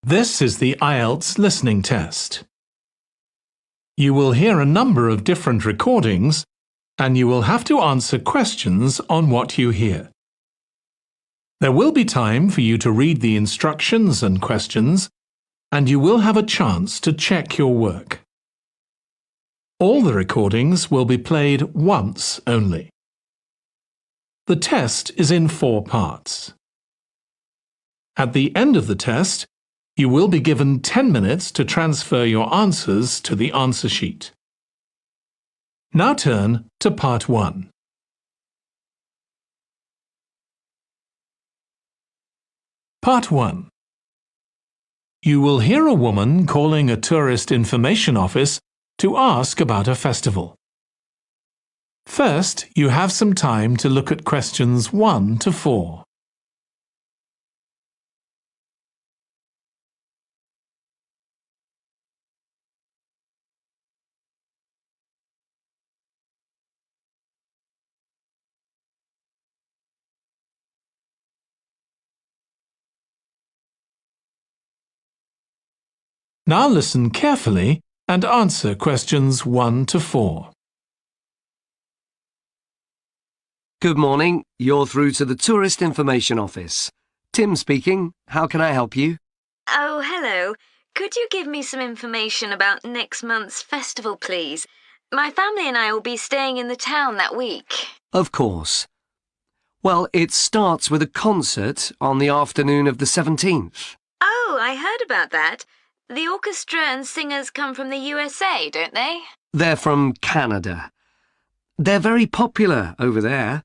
This is the IELTS listening test. You will hear a number of different recordings and you will have to answer questions on what you hear. There will be time for you to read the instructions and questions, and you will have a chance to check your work. All the recordings will be played once only. The test is in 4 parts. At the end of the test, you will be given 10 minutes to transfer your answers to the answer sheet. Now turn to Part 1. Part 1. You will hear a woman calling a tourist information office to ask about a festival. First, you have some time to look at questions 1 to 4. Now listen carefully and answer questions 1 to 4. Good morning. You're through to the Tourist Information Office. Tim speaking. How can I help you? Oh, hello. Could you give me some information about next month's festival, please? My family and I will be staying in the town that week. Of course. Well, it starts with a concert on the afternoon of the 17th. Oh, I heard about that. The orchestra and singers come from the USA, don't they? They're from Canada. They're very popular over there.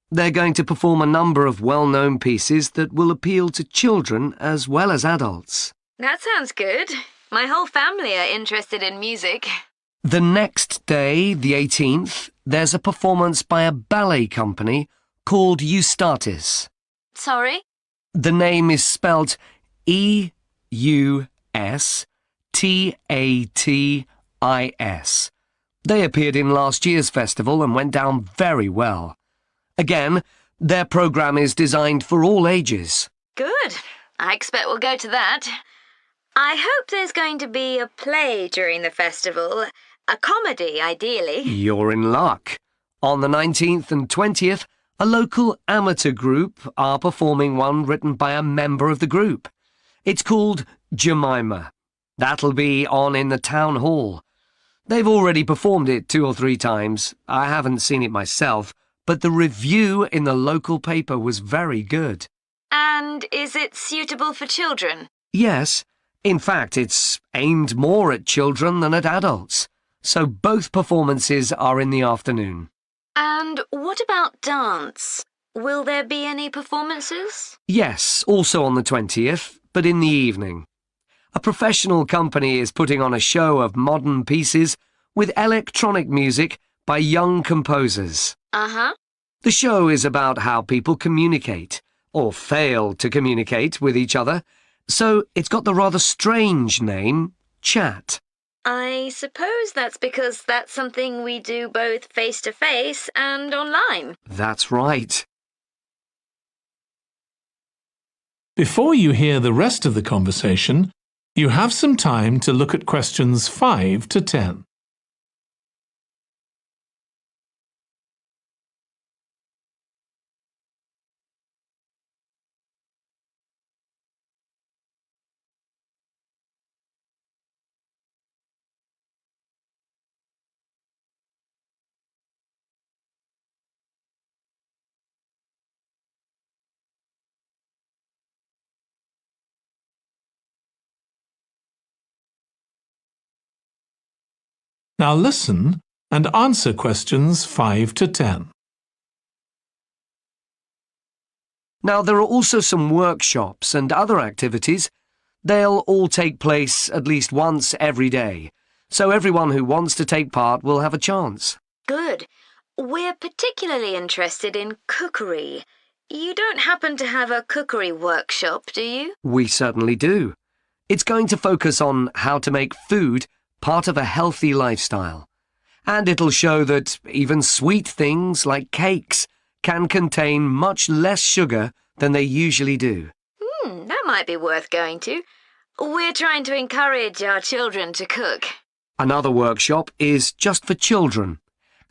They're going to perform a number of well-known pieces that will appeal to children as well as adults. That sounds good. My whole family are interested in music. The next day, the 18th, there's a performance by a ballet company called Eustatis. Sorry? The name is spelled E-U-Statis. They appeared in last year's festival and went down very well. Again, their programme is designed for all ages. Good. I expect we'll go to that. I hope there's going to be a play during the festival. A comedy, ideally. You're in luck. On the 19th and 20th, a local amateur group are performing one written by a member of the group. It's called Jemima. That'll be on in the town hall. They've already performed it 2 or 3 times. I haven't seen it myself, but the review in the local paper was very good. And is it suitable for children? Yes. In fact, it's aimed more at children than at adults. So both performances are in the afternoon. And what about dance? Will there be any performances? Yes, also on the 20th, but in the evening. A professional company is putting on a show of modern pieces with electronic music by young composers. Uh-huh. The show is about how people communicate, or fail to communicate with each other, so it's got the rather strange name, Chat. I suppose that's because that's something we do both face-to-face and online. That's right. Before you hear the rest of the conversation, you have some time to look at questions 5 to 10. Now listen and answer questions 5 to 10. Now, there are also some workshops and other activities. They'll all take place at least once every day, so everyone who wants to take part will have a chance. Good. We're particularly interested in cookery. You don't happen to have a cookery workshop, do you? We certainly do. It's going to focus on how to make food part of a healthy lifestyle. And it'll show that even sweet things like cakes can contain much less sugar than they usually do. That might be worth going to. We're trying to encourage our children to cook. Another workshop is just for children,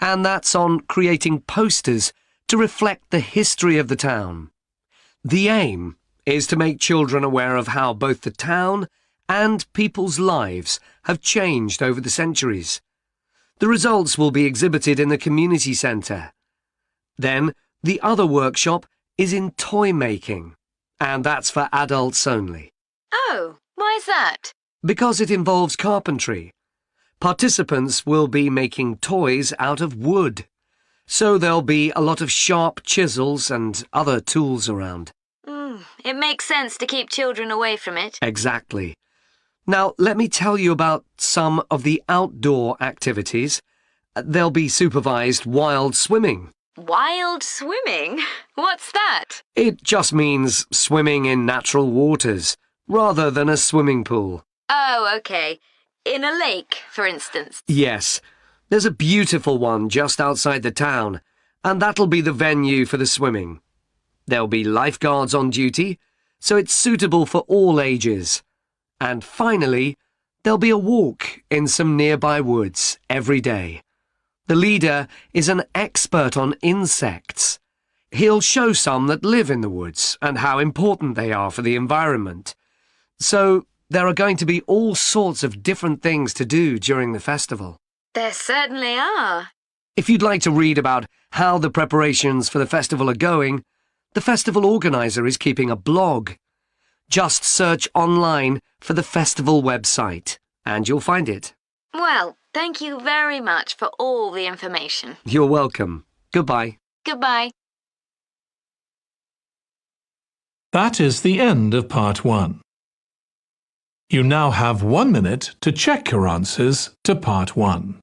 and that's on creating posters to reflect the history of the town. The aim is to make children aware of how both the town and people's lives have changed over the centuries. The results will be exhibited in the community centre. Then, the other workshop is in toy making, and that's for adults only. Oh, why's that? Because it involves carpentry. Participants will be making toys out of wood, so there'll be a lot of sharp chisels and other tools around. It makes sense to keep children away from it. Exactly. Now, let me tell you about some of the outdoor activities. There'll be supervised wild swimming. Wild swimming? What's that? It just means swimming in natural waters, rather than a swimming pool. Oh, okay. In a lake, for instance. Yes. There's a beautiful one just outside the town, and that'll be the venue for the swimming. There'll be lifeguards on duty, so it's suitable for all ages. And finally, there'll be a walk in some nearby woods every day. The leader is an expert on insects. He'll show some that live in the woods and how important they are for the environment. So there are going to be all sorts of different things to do during the festival. There certainly are. If you'd like to read about how the preparations for the festival are going, the festival organizer is keeping a blog. Just search online for the festival website, and you'll find it. Well, thank you very much for all the information. You're welcome. Goodbye. Goodbye. That is the end of part 1. You now have 1 minute to check your answers to part 1.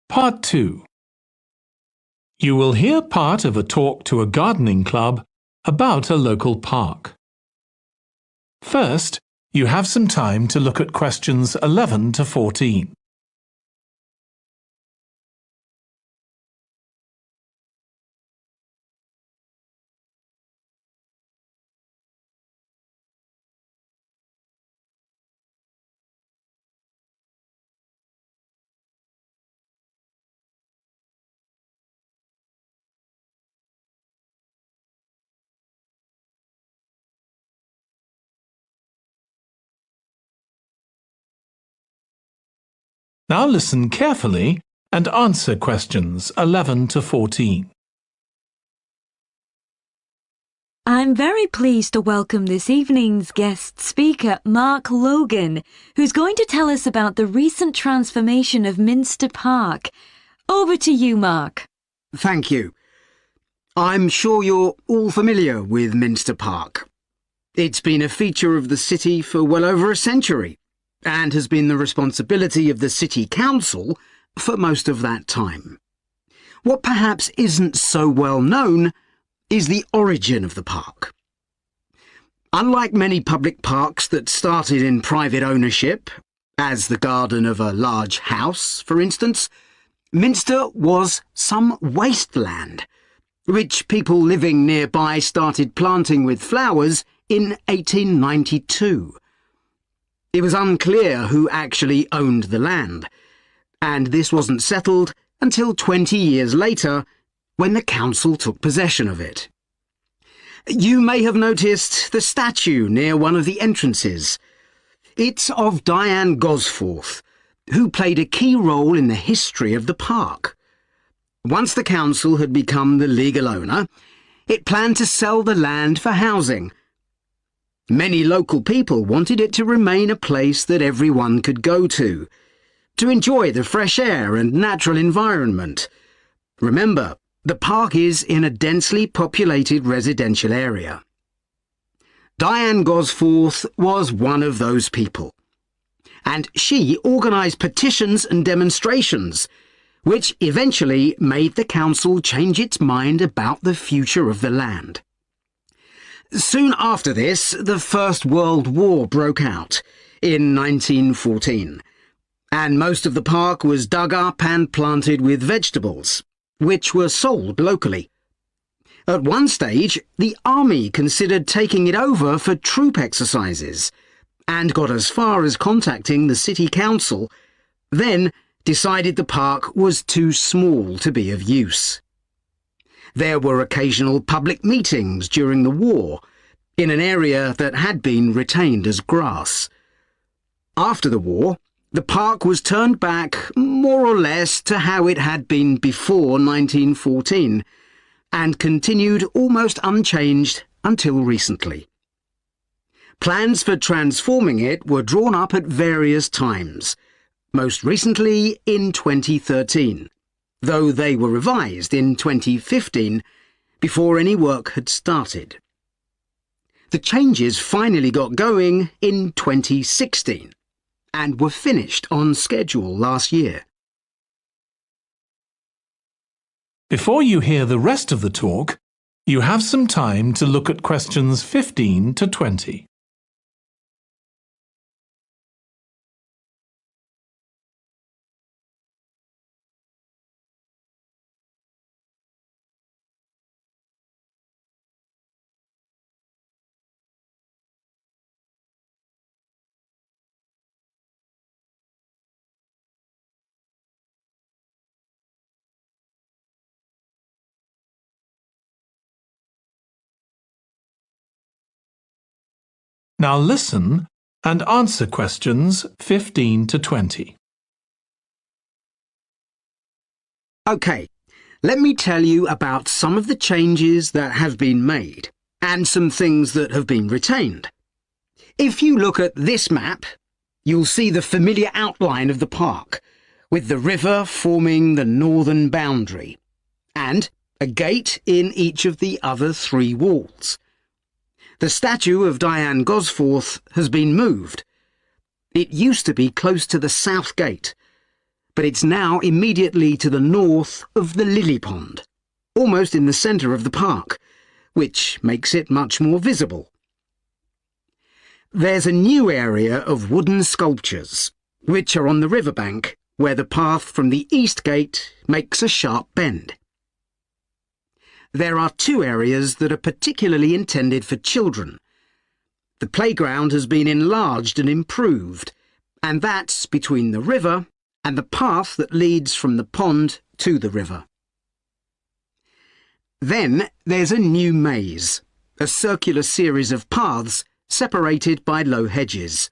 Part 2. You will hear part of a talk to a gardening club about a local park. First, you have some time to look at questions 11 to 14. Now listen carefully and answer questions 11 to 14. I'm very pleased to welcome this evening's guest speaker, Mark Logan, who's going to tell us about the recent transformation of Minster Park. Over to you, Mark. Thank you. I'm sure you're all familiar with Minster Park. It's been a feature of the city for well over a century, and has been the responsibility of the City Council for most of that time. What perhaps isn't so well known is the origin of the park. Unlike many public parks that started in private ownership, as the garden of a large house, for instance, Minster was some wasteland, which people living nearby started planting with flowers in 1892. It was unclear who actually owned the land, and this wasn't settled until 20 years later, when the council took possession of it. You may have noticed the statue near one of the entrances. It's of Diane Gosforth, who played a key role in the history of the park. Once the council had become the legal owner, it planned to sell the land for housing. Many local people wanted it to remain a place that everyone could go to enjoy the fresh air and natural environment. Remember, the park is in a densely populated residential area. Diane Gosforth was one of those people, and she organised petitions and demonstrations, which eventually made the council change its mind about the future of the land. Soon after this, the First World War broke out in 1914, and most of the park was dug up and planted with vegetables, which were sold locally. At one stage, the army considered taking it over for troop exercises, and got as far as contacting the city council, then decided the park was too small to be of use. There were occasional public meetings during the war, in an area that had been retained as grass. After the war, the park was turned back more or less to how it had been before 1914, and continued almost unchanged until recently. Plans for transforming it were drawn up at various times, most recently in 2013, though they were revised in 2015 before any work had started. The changes finally got going in 2016 and were finished on schedule last year. Before you hear the rest of the talk, you have some time to look at questions 15 to 20. Now listen and answer questions 15 to 20. OK, let me tell you about some of the changes that have been made and some things that have been retained. If you look at this map, you'll see the familiar outline of the park, with the river forming the northern boundary, and a gate in each of the other 3 walls. The statue of Diane Gosforth has been moved. It used to be close to the south gate, but it's now immediately to the north of the lily pond, almost in the centre of the park, which makes it much more visible. There's a new area of wooden sculptures, which are on the riverbank, where the path from the east gate makes a sharp bend. There are 2 areas that are particularly intended for children. The playground has been enlarged and improved, and that's between the river and the path that leads from the pond to the river. Then there's a new maze, a circular series of paths separated by low hedges.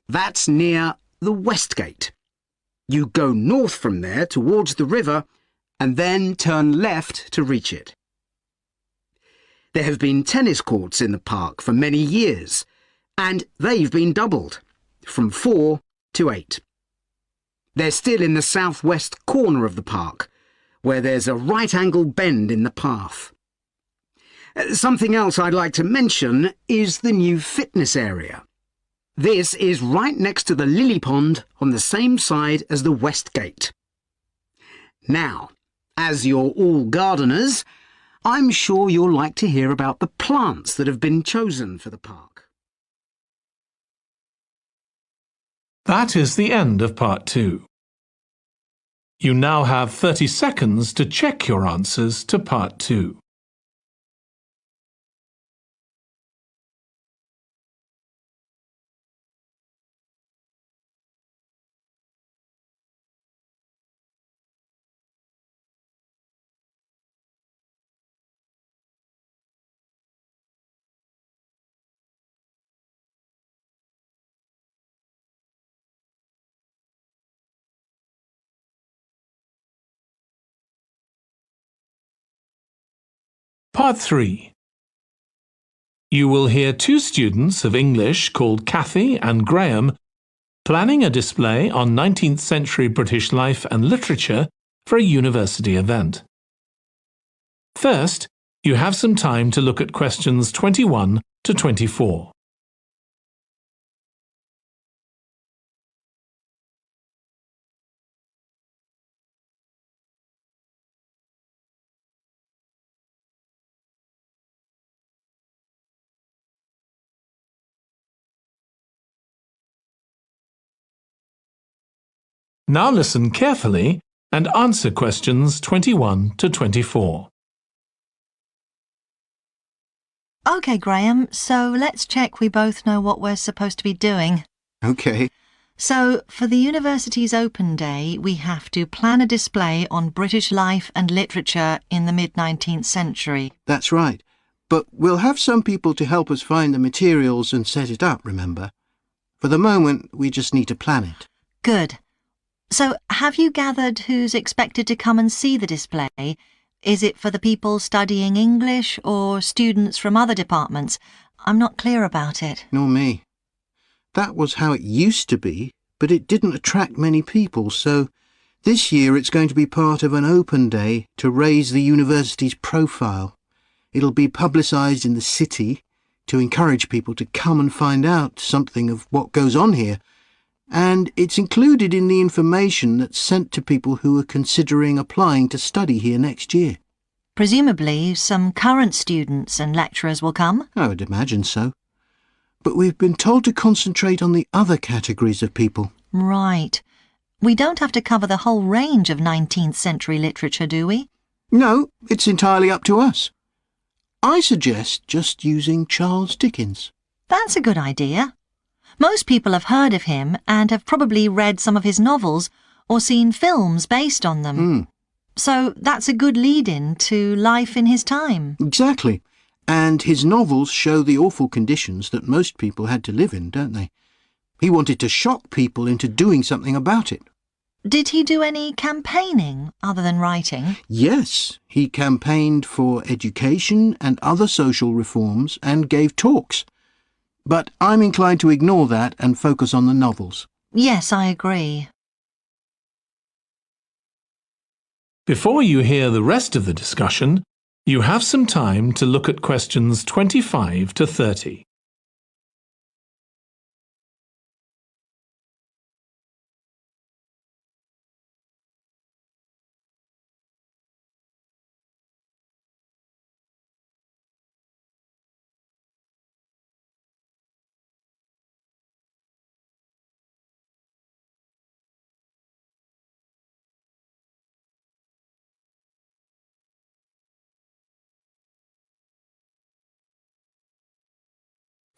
That's near the west gate. You go north from there towards the river and then turn left to reach it. There have been tennis courts in the park for many years, and they've been doubled, from 4 to 8. They're still in the southwest corner of the park, where there's a right-angle bend in the path. Something else I'd like to mention is the new fitness area. This is right next to the lily pond on the same side as the west gate. Now, as you're all gardeners, I'm sure you'll like to hear about the plants that have been chosen for the park. That is the end of part 2. You now have 30 seconds to check your answers to part 2. Part 3. You will hear two students of English called Kathy and Graham planning a display on 19th century British life and literature for a university event. First, you have some time to look at questions 21 to 24. Now listen carefully and answer questions 21 to 24. OK, Graham, so let's check we both know what we're supposed to be doing. OK. So, for the university's open day, we have to plan a display on British life and literature in the mid-19th century. That's right. But we'll have some people to help us find the materials and set it up, remember? For the moment, we just need to plan it. Good. So, have you gathered who's expected to come and see the display? Is it for the people studying English or students from other departments? I'm not clear about it. Nor me. That was how it used to be, but it didn't attract many people, so this year it's going to be part of an open day to raise the university's profile. It'll be publicised in the city to encourage people to come and find out something of what goes on here. And it's included in the information that's sent to people who are considering applying to study here next year. Presumably, some current students and lecturers will come? I would imagine so. But we've been told to concentrate on the other categories of people. Right. We don't have to cover the whole range of 19th century literature, do we? No, it's entirely up to us. I suggest just using Charles Dickens. That's a good idea. Most people have heard of him and have probably read some of his novels or seen films based on them. So that's a good lead-in to life in his time. Exactly. And his novels show the awful conditions that most people had to live in, don't they? He wanted to shock people into doing something about it. Did he do any campaigning other than writing? Yes, he campaigned for education and other social reforms and gave talks. But I'm inclined to ignore that and focus on the novels. Yes, I agree. Before you hear the rest of the discussion, you have some time to look at questions 25 to 30.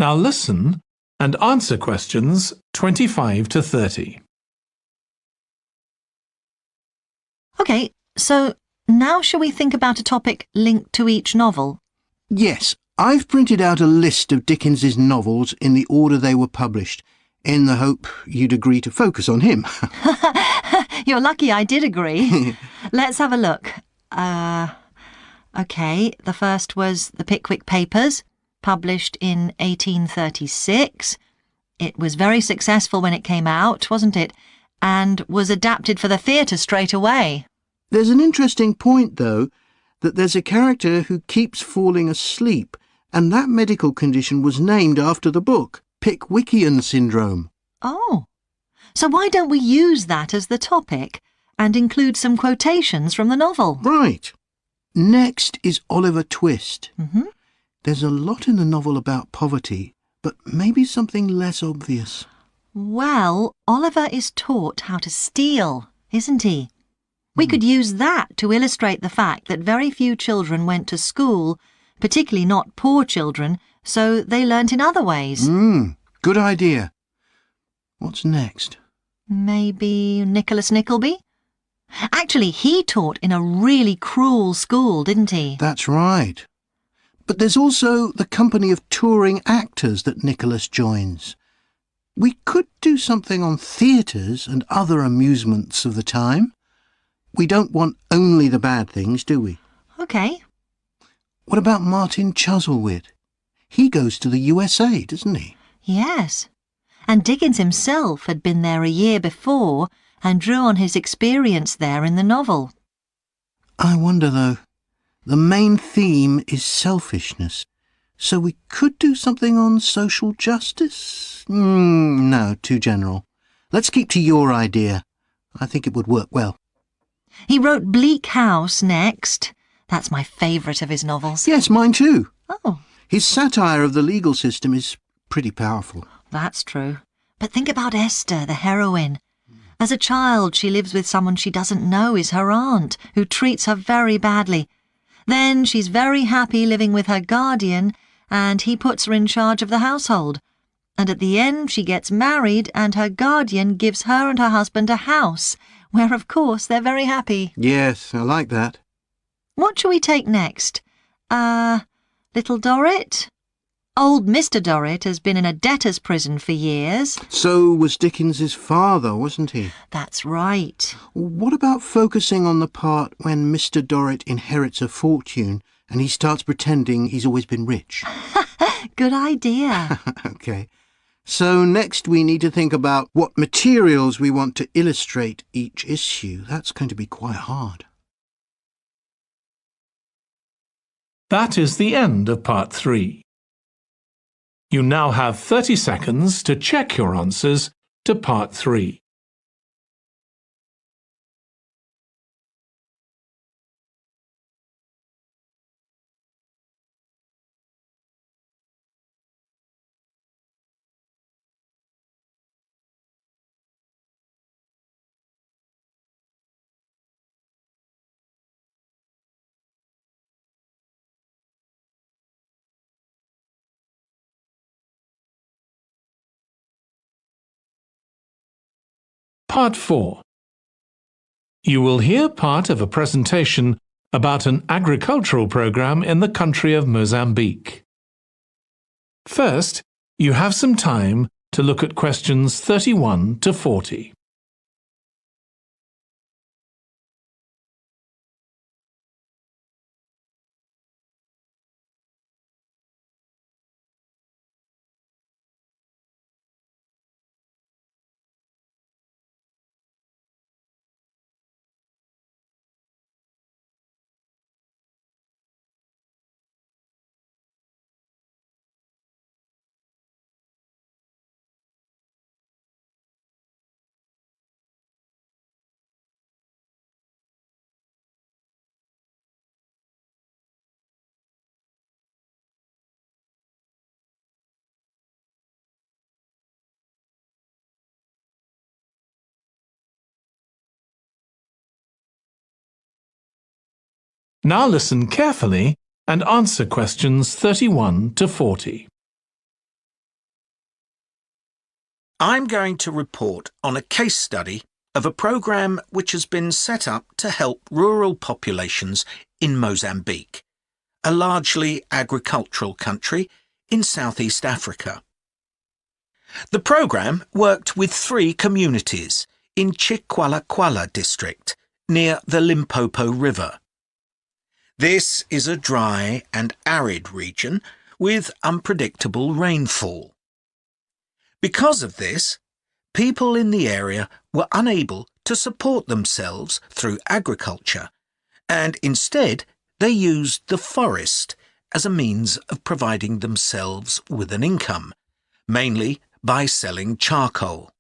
Now listen and answer questions 25 to 30. OK, so now shall we think about a topic linked to each novel? Yes, I've printed out a list of Dickens's novels in the order they were published, in the hope you'd agree to focus on him. You're lucky I did agree. Let's have a look. OK, the first was The Pickwick Papers, published in 1836. It was very successful when it came out, wasn't it? And was adapted for the theatre straight away. There's an interesting point, though, that there's a character who keeps falling asleep, and that medical condition was named after the book, Pickwickian syndrome. Oh, so why don't we use that as the topic and include some quotations from the novel? Right. Next is Oliver Twist. Mm-hmm. There's a lot in the novel about poverty, but maybe something less obvious. Well, Oliver is taught how to steal, isn't he? We could use that to illustrate the fact that very few children went to school, particularly not poor children, so they learnt in other ways. Good idea. What's next? Maybe Nicholas Nickleby? Actually, he taught in a really cruel school, didn't he? That's right. But there's also the company of touring actors that Nicholas joins. We could do something on theatres and other amusements of the time. We don't want only the bad things, do we? OK. What about Martin Chuzzlewit? He goes to the USA, doesn't he? Yes. And Dickens himself had been there a year before and drew on his experience there in the novel. I wonder, though. The main theme is selfishness. So we could do something on social justice? No, too general. Let's keep to your idea. I think it would work well. He wrote Bleak House next. That's my favourite of his novels. Yes, mine too. Oh, His satire of the legal system is pretty powerful. that's true. But think about Esther, the heroine. As a child, she lives with someone she doesn't know is her aunt, who treats her very badly. Then she's very happy living with her guardian, and he puts her in charge of the household. And at the end, she gets married, and her guardian gives her and her husband a house, where, of course, they're very happy. Yes, I like that. What shall we take next? Little Dorrit? Old Mr. Dorrit has been in a debtor's prison for years. So was Dickens's father, wasn't he? That's right. What about focusing on the part when Mr. Dorrit inherits a fortune and he starts pretending he's always been rich? Good idea. OK. So next we need to think about what materials we want to illustrate each issue. That's going to be quite hard. That is the end of part 3. You now have 30 seconds to check your answers to part 3. Part 4. You will hear part of a presentation about an agricultural program in the country of Mozambique. First, you have some time to look at questions 31 to 40. Now listen carefully and answer questions 31 to 40. I'm going to report on a case study of a program which has been set up to help rural populations in Mozambique, a largely agricultural country in Southeast Africa. The program worked with 3 communities in Chikwalakwala district near the Limpopo River. This is a dry and arid region with unpredictable rainfall. Because of this, people in the area were unable to support themselves through agriculture, and instead they used the forest as a means of providing themselves with an income, mainly by selling charcoal.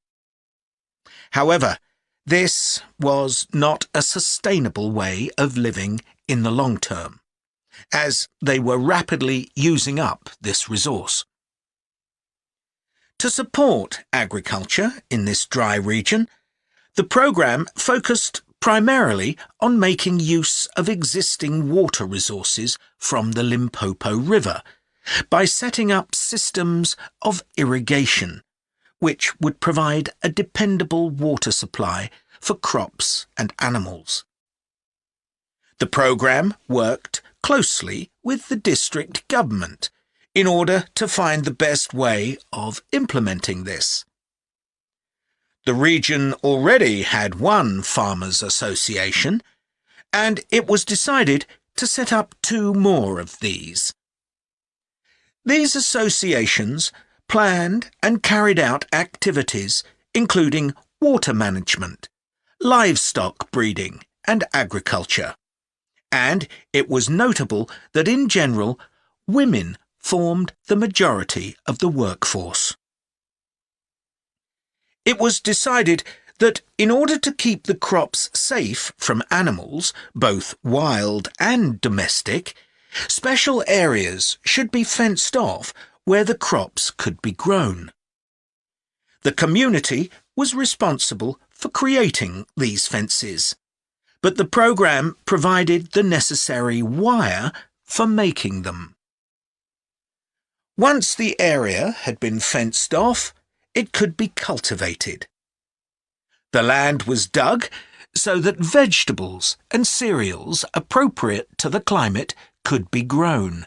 However, this was not a sustainable way of living in the long term, as they were rapidly using up this resource. To support agriculture in this dry region, the program focused primarily on making use of existing water resources from the Limpopo River by setting up systems of irrigation, which would provide a dependable water supply for crops and animals. The program worked closely with the district government in order to find the best way of implementing this. The region already had one farmers' association, and it was decided to set up 2 more of these. These associations planned and carried out activities including water management, livestock breeding and agriculture. And it was notable that in general, women formed the majority of the workforce. It was decided that in order to keep the crops safe from animals, both wild and domestic, special areas should be fenced off where the crops could be grown. The community was responsible for creating these fences, but the programme provided the necessary wire for making them. Once the area had been fenced off, it could be cultivated. The land was dug so that vegetables and cereals appropriate to the climate could be grown,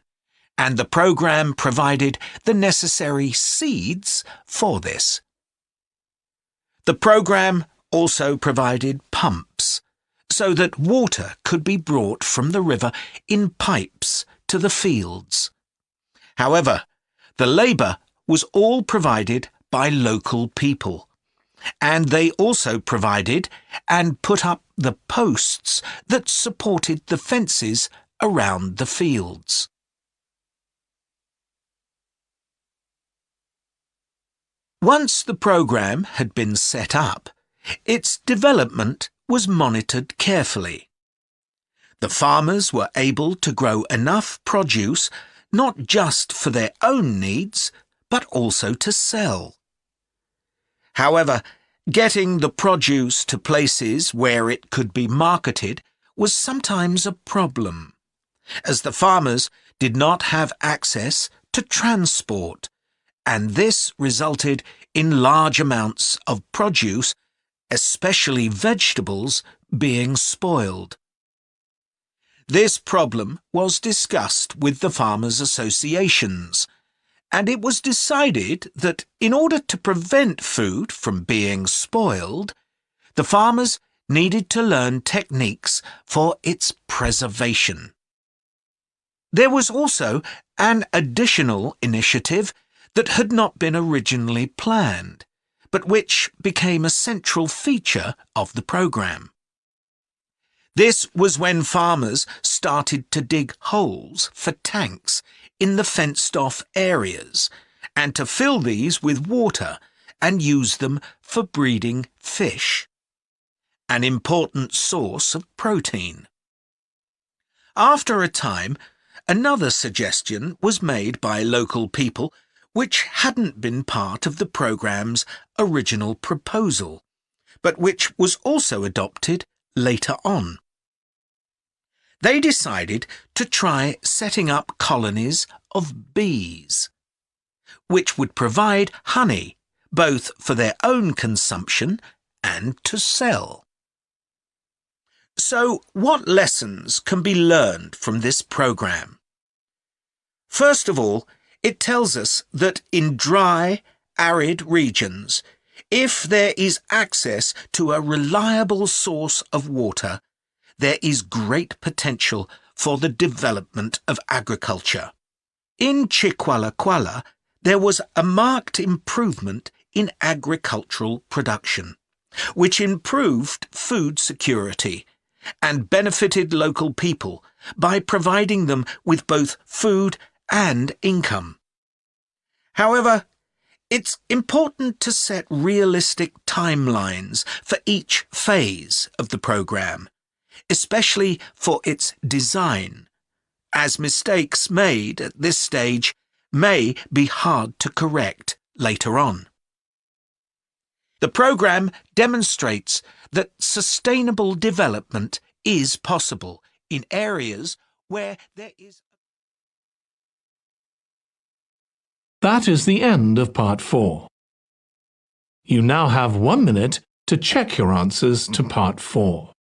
and the programme provided the necessary seeds for this. The programme also provided pumps so that water could be brought from the river in pipes to the fields. However, the labour was all provided by local people, and they also provided and put up the posts that supported the fences around the fields. Once the programme had been set up, its development was monitored carefully. The farmers were able to grow enough produce not just for their own needs, but also to sell. However, getting the produce to places where it could be marketed was sometimes a problem, as the farmers did not have access to transport, and this resulted in large amounts of produce, especially vegetables, being spoiled. This problem was discussed with the farmers' associations, and it was decided that in order to prevent food from being spoiled, the farmers needed to learn techniques for its preservation. There was also an additional initiative that had not been originally planned, but which became a central feature of the programme. This was when farmers started to dig holes for tanks in the fenced-off areas and to fill these with water and use them for breeding fish, an important source of protein. After a time, another suggestion was made by local people which hadn't been part of the programme's original proposal, but which was also adopted later on. They decided to try setting up colonies of bees, which would provide honey both for their own consumption and to sell. So, what lessons can be learned from this programme? First of all, it tells us that in dry, arid regions, if there is access to a reliable source of water, there is great potential for the development of agriculture. In Chikwalakwala, there was a marked improvement in agricultural production, which improved food security and benefited local people by providing them with both food and income. However, it's important to set realistic timelines for each phase of the programme, especially for its design, as mistakes made at this stage may be hard to correct later on. The programme demonstrates that sustainable development is possible in areas where there is... That is the end of part 4. You now have 1 minute to check your answers to part 4.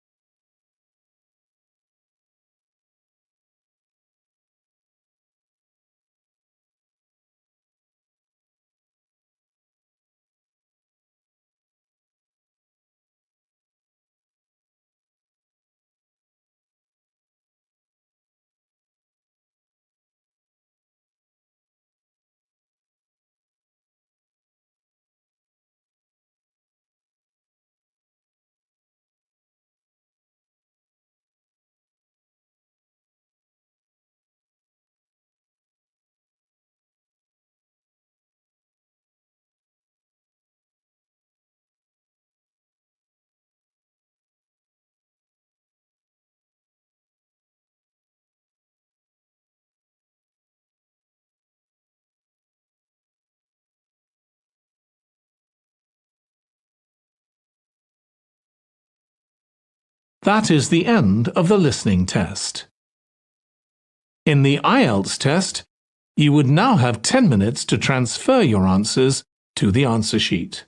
That is the end of the listening test. In the IELTS test, you would now have 10 minutes to transfer your answers to the answer sheet.